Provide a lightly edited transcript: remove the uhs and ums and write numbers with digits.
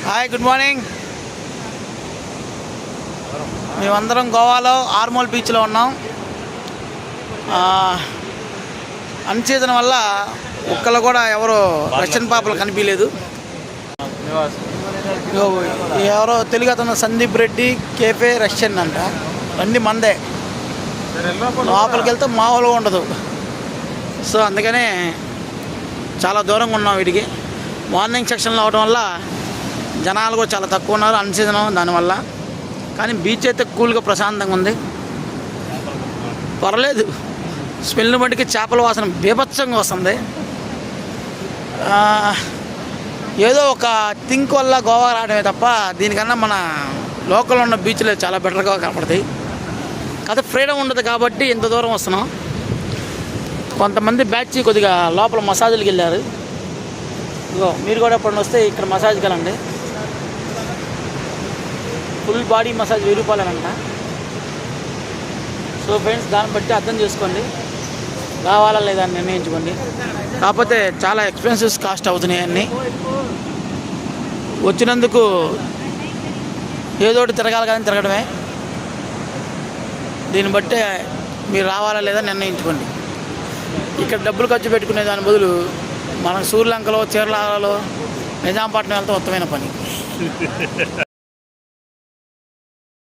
Hi, good morning. మేమందరం గోవాలో ఆర్మోల్ బీచ్లో ఉన్నాం. అన్సీజన్ వల్ల ఒక్కళ్ళు కూడా ఎవరు రష్యన్ పాపలు కనిపించలేదు. ఎవరో తెలుగు అతను సందీప్ రెడ్డి కేఫే రష్యన్ అంట, అన్నీ మందే. లోపలికి వెళ్తే మామూలుగా ఉండదు. సో అందుకనే చాలా దూరంగా ఉన్నాం వీటికి. మార్నింగ్ సెక్షన్లో అవడం వల్ల జనాలు కూడా చాలా తక్కువ ఉన్నారు, అన్సీజన్ దానివల్ల. కానీ బీచ్ అయితే కూల్గా ప్రశాంతంగా ఉంది, పర్లేదు. స్మెల్ బట్టికి చేపల వాసన బీభత్సంగా వస్తుంది. ఏదో ఒక థింక్ వల్ల గోవా రావడమే తప్ప దీనికన్నా మన లోకల్లో ఉన్న బీచ్లు చాలా బెటర్గా కనపడతాయి. కాకపోతే ఫ్రీడమ్ ఉండదు కాబట్టి ఇంత దూరం వస్తున్నాం. కొంతమంది బ్యాచ్ కొద్దిగా లోపల మసాజులకి వెళ్ళారు. ఇగో మీరు కూడా ఎప్పుడన్నా వస్తే ఇక్కడ మసాజ్కి వెళ్ళండి. ఫుల్ బాడీ మసాజ్ 1000 రూపాయలనంట. సో ఫ్రెండ్స్, దాన్ని బట్టి అర్థం చేసుకోండి, కావాలా లేదా అని నిర్ణయించుకోండి. కాకపోతే చాలా ఎక్స్పెన్సివ్స్ కాస్ట్ అవుతున్నాయి అన్నీ. వచ్చినందుకు ఏదోటి తిరగాలి కానీ తిరగడమే. దీన్ని బట్టే మీరు రావాలా లేదా నిర్ణయించుకోండి. ఇక్కడ డబ్బులు ఖర్చు పెట్టుకునే దాని బదులు మనం శ్రీలంకలో, చీరలలో, నిజాంపట్నం వెళ్తే ఉత్తమైన పని.